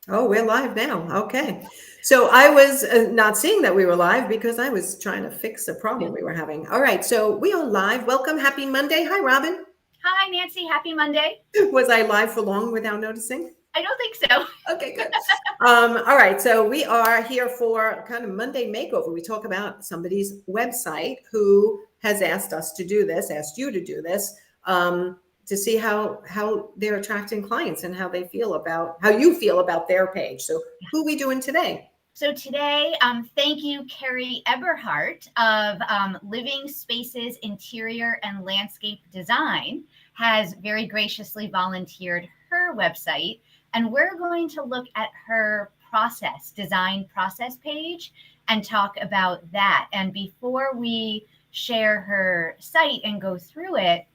Oh, we're live now. Okay. So I was not seeing that we were live because I was trying to fix a problem we were having. All right. So we are live. Welcome. Happy Monday. Hi, Robin. Hi, Nancy. Happy Monday. Was I live for long without noticing? I don't think so. Okay, good. All right. So we are here for kind of Monday makeover. We talk about somebody's website who has asked us to do this, asked you to do this, to see how they're attracting clients and how they feel about how you feel about their page. So who we doing today? So today, thank you, Carrie Eberhardt of Living Spaces Interior and Landscape Design has very graciously volunteered her website. And we're going to look at her design process page and talk about that. And before we share her site and go through it,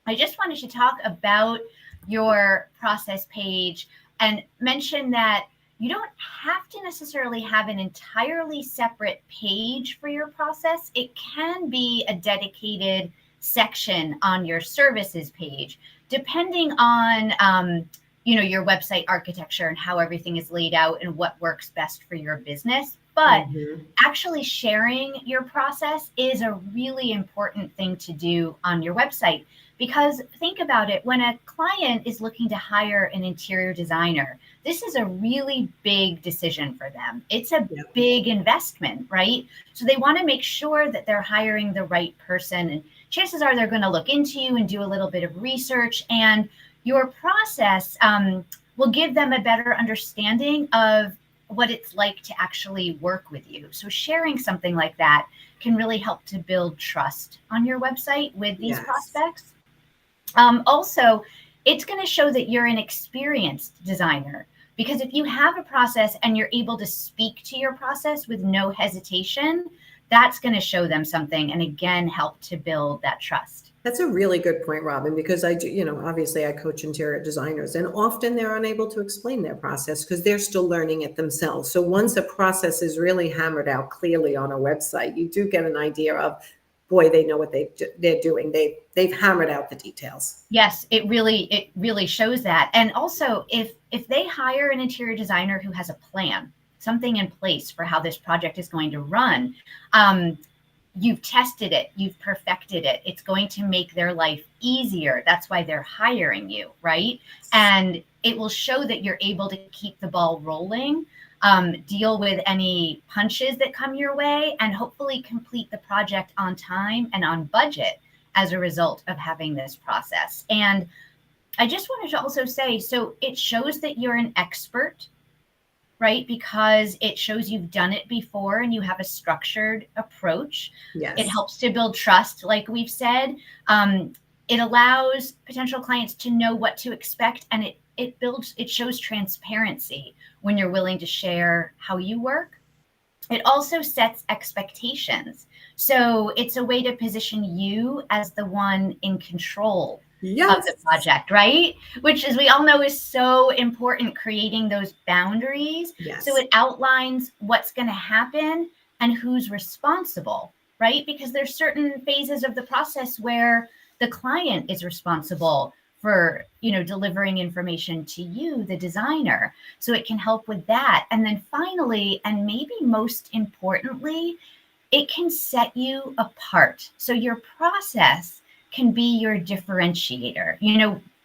I just wanted to talk about your process page and mention that you don't have to necessarily have an entirely separate page for your process. It can be a dedicated section on your services page, depending on your website architecture and how everything is laid out and what works best for your business. But actually sharing your process is a really important thing to do on your website. Because think about it, when a client is looking to hire an interior designer, this is a really big decision for them. It's a big investment, right? So they want to make sure that they're hiring the right person. And chances are they're going to look into you and do a little bit of research. And your process will give them a better understanding of what it's like to actually work with you. So sharing something like that can really help to build trust on your website with these prospects. Also, it's going to show that you're an experienced designer, because if you have a process and you're able to speak to your process with no hesitation, that's going to show them something and again help to build that trust. That's a really good point, Robin, because I do, obviously I coach interior designers and often they're unable to explain their process because they're still learning it themselves. So once a process is really hammered out clearly on a website, you do get an idea of, boy, they know what they're doing. They've hammered out the details. Yes, it really shows that. And also, if they hire an interior designer who has a plan, something in place for how this project is going to run, you've tested it, you've perfected it. It's going to make their life easier. That's why they're hiring you, right? And it will show that you're able to keep the ball rolling, deal with any punches that come your way, and hopefully complete the project on time and on budget as a result of having this process. And I just wanted to also say, so it shows that you're an expert, right? Because it shows you've done it before and you have a structured approach. Yes. It helps to build trust, like we've said. It allows potential clients to know what to expect, and it shows transparency when you're willing to share how you work. It also sets expectations. So it's a way to position you as the one in control of the project, right? Which, as we all know, is so important, creating those boundaries. Yes. So it outlines what's going to happen and who's responsible, right? Because there's certain phases of the process where the client is responsible for, delivering information to you, the designer. So it can help with that. And then finally, and maybe most importantly, it can set you apart. So your process can be your differentiator.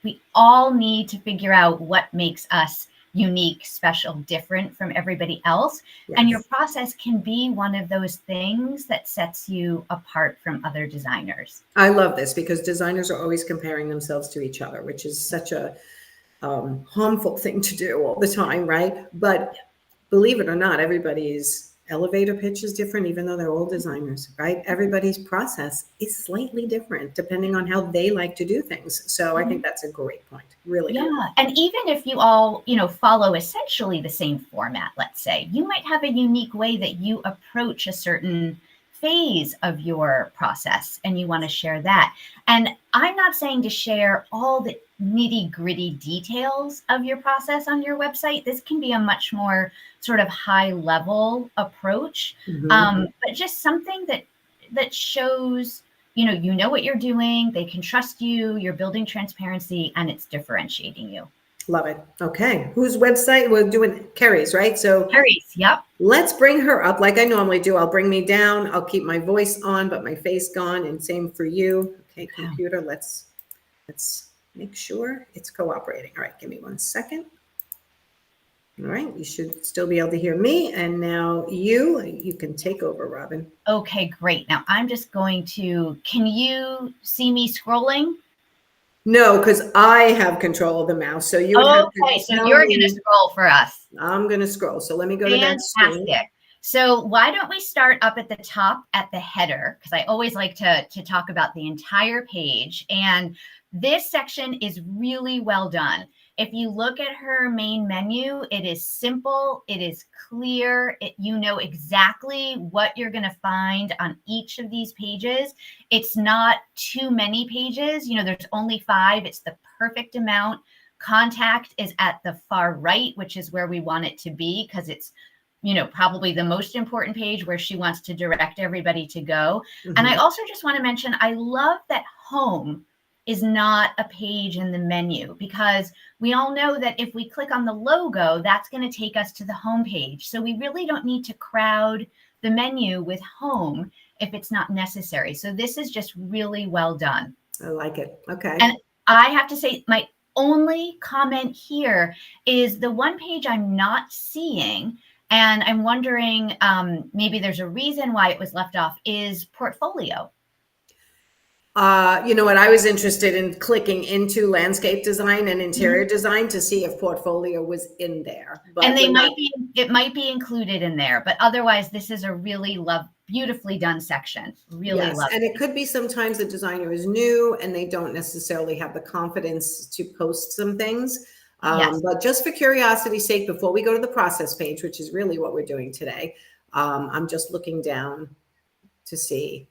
We all need to figure out what makes us unique, special, different from everybody else. Yes. And your process can be one of those things that sets you apart from other designers. I love this because designers are always comparing themselves to each other, which is such a harmful thing to do all the time, right? But believe it or not, everybody's elevator pitch is different, even though they're all designers, right? Everybody's process is slightly different depending on how they like to do things. So I think that's a great point. Really. Yeah. And even if you all, follow essentially the same format, let's say, you might have a unique way that you approach a certain phase of your process and you want to share that. And I'm not saying to share all the nitty gritty details of your process on your website. This can be a much more sort of high level approach, but just something that shows, you know what you're doing, they can trust you, you're building transparency, and it's differentiating you. Love it. Okay. Whose website? We're doing Carrie's, right? So Carrie's, yep. let's bring her up like I normally do. I'll bring me down. I'll keep my voice on, but my face gone. And same for you. Okay, computer, let's make sure it's cooperating. All right, give me 1 second. All right, you should still be able to hear me. And now you can take over, Robin. Okay, great. Now I'm just going to, can you see me scrolling? No, because I have control of the mouse. So you would have to Okay, so you're going to scroll for us. I'm going to scroll. So let me go to that screen. Fantastic. So why don't we start up at the top at the header? Because I always like to talk about the entire page. And this section is really well done. If you look at her main menu, it is simple, it is clear, you know exactly what you're going to find on each of these pages. It's not too many pages. You know, there's only 5. It's the perfect amount. Contact is at the far right, which is where we want it to be, because it's, you know, probably the most important page where she wants to direct everybody to go. And I also just want to mention, I love that home is not a page in the menu, because we all know that if we click on the logo, that's going to take us to the home page. So we really don't need to crowd the menu with home if it's not necessary. So this is just really well done. I like it. Okay. And I have to say, my only comment here is the one page I'm not seeing, and I'm wondering, maybe there's a reason why it was left off, is portfolio. You know what? I was interested in clicking into landscape design and interior design to see if portfolio was in there. But and it might be included in there, but otherwise this is a really beautifully done section. Really love it. And it could be sometimes the designer is new and they don't necessarily have the confidence to post some things. But just for curiosity's sake, before we go to the process page, which is really what we're doing today, I'm just looking down to see.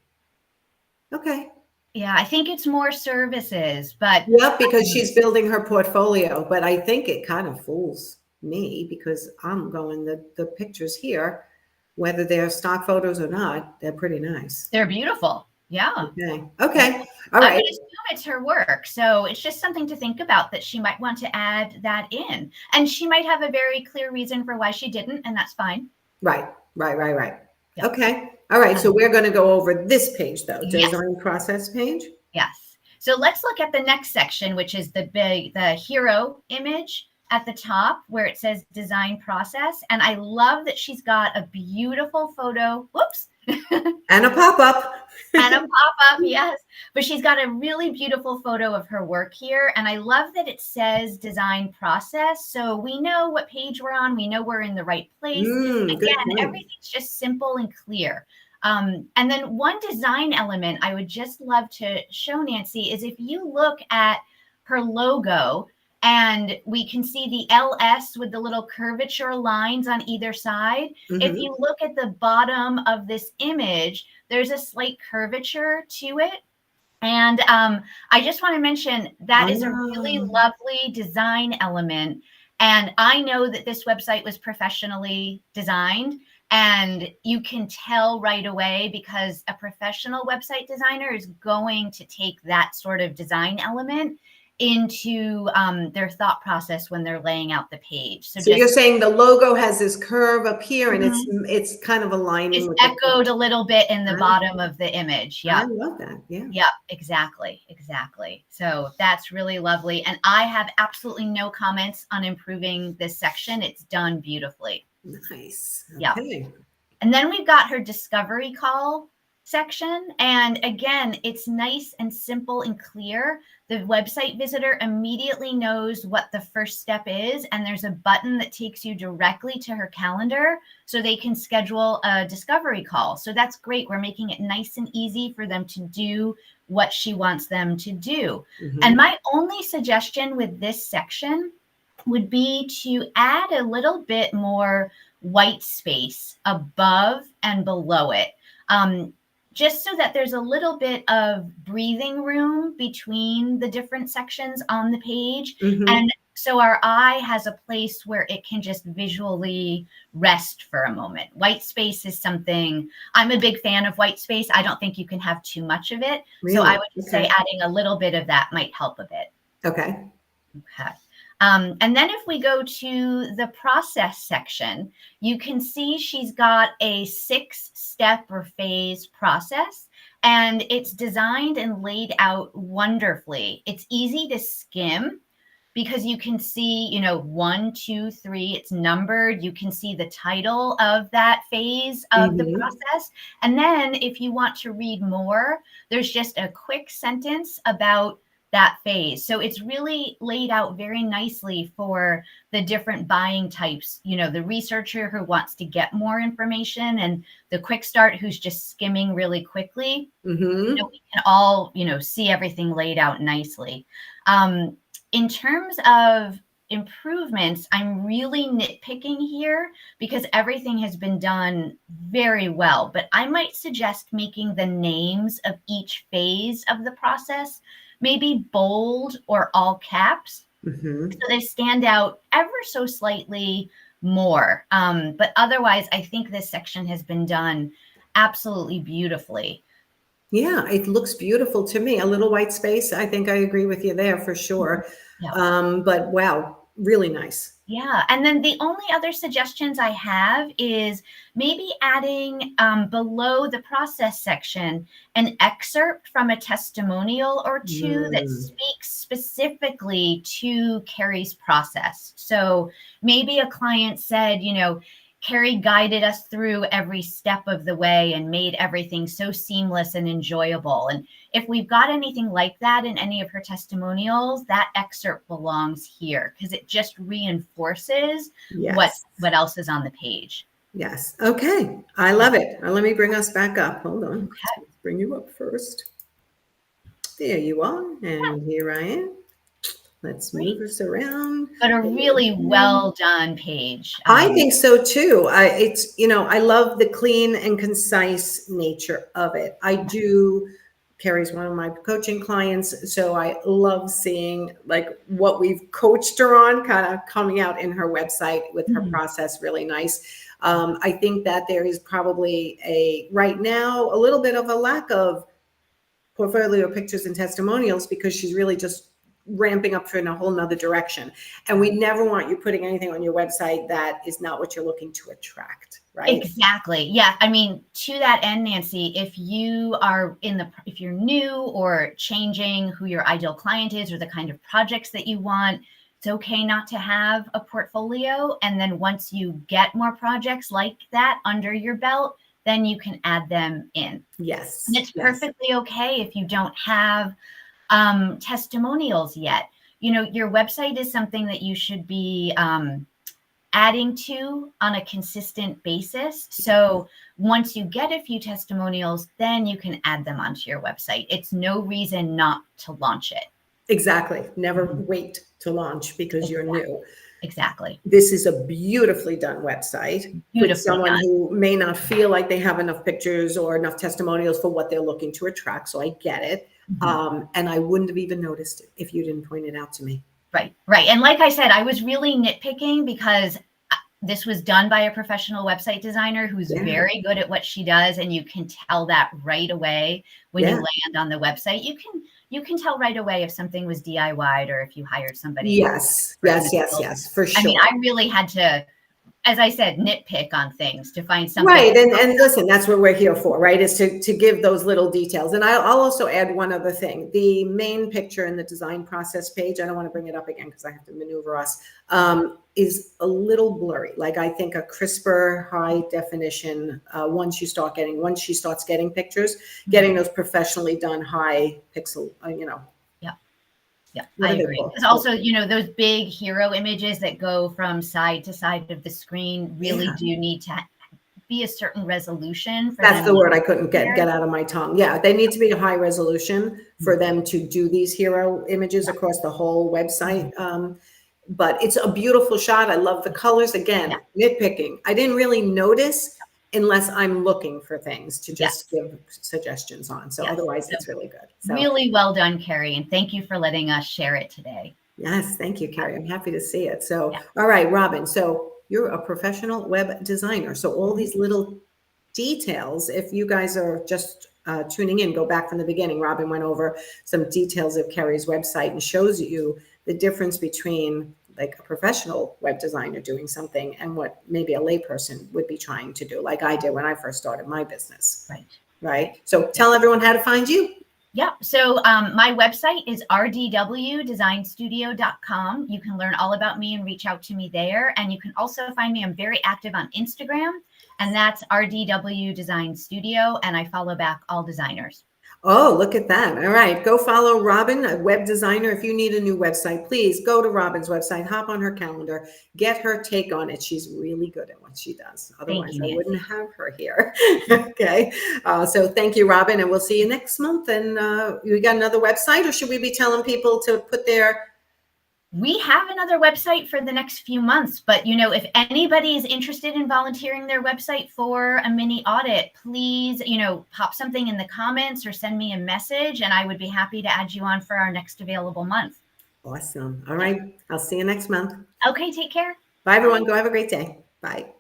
Okay. Yeah, I think it's more services, but yep, because she's building her portfolio. But I think it kind of fools me because I'm going the pictures here, whether they're stock photos or not, they're pretty nice. They're beautiful. Yeah. Okay. All right. I would assume it's her work. So it's just something to think about, that she might want to add that in. And she might have a very clear reason for why she didn't, and that's fine. Right. Yep. Okay. All right. So we're going to go over this page, though, design process page. Yes. So let's look at the next section, which is the hero image at the top where it says design process. And I love that she's got a beautiful photo. Whoops. And a pop-up. And a pop-up, yes. But she's got a really beautiful photo of her work here. And I love that it says design process. So we know what page we're on. We know we're in the right place. Again, everything's just simple and clear. And then one design element I would just love to show Nancy is if you look at her logo, and we can see the LS with the little curvature lines on either side. If you look at the bottom of this image, there's a slight curvature to it. And I just want to mention that is a really lovely design element. And I know that this website was professionally designed. And you can tell right away, because a professional website designer is going to take that sort of design element into their thought process when they're laying out the page. So you're saying the logo has this curve up here, and it's kind of aligning. It's echoed a little bit in the bottom of the image. Yeah, I love that. Yeah. Yeah, exactly. So that's really lovely. And I have absolutely no comments on improving this section. It's done beautifully. Nice. Okay. Yeah. And then we've got her discovery call section. And again, it's nice and simple and clear. The website visitor immediately knows what the first step is. And there's a button that takes you directly to her calendar so they can schedule a discovery call. So that's great. We're making it nice and easy for them to do what she wants them to do. And my only suggestion with this section would be to add a little bit more white space above and below it. Just so that there's a little bit of breathing room between the different sections on the page. And so our eye has a place where it can just visually rest for a moment. White space is something, I'm a big fan of white space. I don't think you can have too much of it. Really? So I would say adding a little bit of that might help a bit. Okay. And then if we go to the process section, you can see she's got a 6-step or phase process, and it's designed and laid out wonderfully. It's easy to skim because you can see, 1, 2, 3, it's numbered. You can see the title of that phase of the process. And then if you want to read more, there's just a quick sentence about that phase. So it's really laid out very nicely for the different buying types, the researcher who wants to get more information and the quick start who's just skimming really quickly. We can all, see everything laid out nicely. In terms of improvements, I'm really nitpicking here because everything has been done very well, but I might suggest making the names of each phase of the process maybe bold or all caps, so they stand out ever so slightly more. But otherwise, I think this section has been done absolutely beautifully. Yeah, it looks beautiful to me. A little white space. I think I agree with you there for sure. Yeah. But wow, really nice. Yeah. And then the only other suggestions I have is maybe adding below the process section an excerpt from a testimonial or two that speaks specifically to Carrie's process. So maybe a client said, Carrie guided us through every step of the way and made everything so seamless and enjoyable. And if we've got anything like that in any of her testimonials, that excerpt belongs here because it just reinforces what else is on the page. Yes. Okay. I love it. Let me bring us back up. Hold on. Okay. Let's bring you up first. There you are. And here I am. Let's move us around. But a really well done page. I think so too. I love the clean and concise nature of it. Carrie's one of my coaching clients, so I love seeing like what we've coached her on kind of coming out in her website with her process. Really nice. I think that there is probably right now a little bit of a lack of portfolio pictures and testimonials because she's really just ramping up in a whole nother direction. And we never want you putting anything on your website that is not what you're looking to attract, right? Exactly. Yeah. I mean, to that end, Nancy, if you're new or changing who your ideal client is or the kind of projects that you want, it's okay not to have a portfolio. And then once you get more projects like that under your belt, then you can add them in. Yes. And it's perfectly okay if you don't have testimonials yet. Your website is something that you should be adding to on a consistent basis. So once you get a few testimonials, then you can add them onto your website. It's no reason not to launch it. Exactly. Never wait to launch because you're new. Exactly. This is a beautifully done website for someone who may not feel like they have enough pictures or enough testimonials for what they're looking to attract. So I get it. And I wouldn't have even noticed it if you didn't point it out to me. Right. And like I said, I was really nitpicking because this was done by a professional website designer who's very good at what she does. And you can tell that right away when you land on the website. You can tell right away if something was DIY'd or if you hired somebody. Yes, for sure. I mean, I really had to, as I said, nitpick on things to find something. Right. And listen, that's what we're here for, right? Is to give those little details. And I'll also add one other thing. The main picture in the design process page, I don't want to bring it up again because I have to maneuver us, is a little blurry. Like I think a crisper, high definition, once she starts getting pictures, getting those professionally done high pixel, Yeah, I agree. Because also, those big hero images that go from side to side of the screen really do need to be a certain resolution. That's the word I couldn't get out of my tongue. Yeah, they need to be a high resolution for them to do these hero images across the whole website. But it's a beautiful shot. I love the colors. Again, nitpicking. I didn't really notice unless I'm looking for things to just give suggestions on. So otherwise, it's really good. So, really well done, Carrie. And thank you for letting us share it today. Yes, thank you, Carrie. I'm happy to see it. So, all right, Robin. So you're a professional web designer. So all these little details, if you guys are just tuning in, go back from the beginning. Robin went over some details of Carrie's website and shows you the difference between like a professional web designer doing something and what maybe a layperson would be trying to do, like I did when I first started my business. Right. Right. So tell everyone how to find you. Yeah. So my website is rdwdesignstudio.com. You can learn all about me and reach out to me there. And you can also find me. I'm very active on Instagram, and that's RDW Design Studio. And I follow back all designers. Oh, look at that. All right. Go follow Robin, a web designer. If you need a new website, please go to Robin's website, hop on her calendar, get her take on it. She's really good at what she does. Otherwise, I wouldn't have her here. Okay. So thank you, Robin. And we'll see you next month. And we got another website, or should we be telling people to put their... We have another website for the next few months, but if anybody is interested in volunteering their website for a mini audit, please, pop something in the comments or send me a message, and I would be happy to add you on for our next available month. Awesome. All right. I'll see you next month. Okay. Take care. Bye, everyone. Go have a great day. Bye.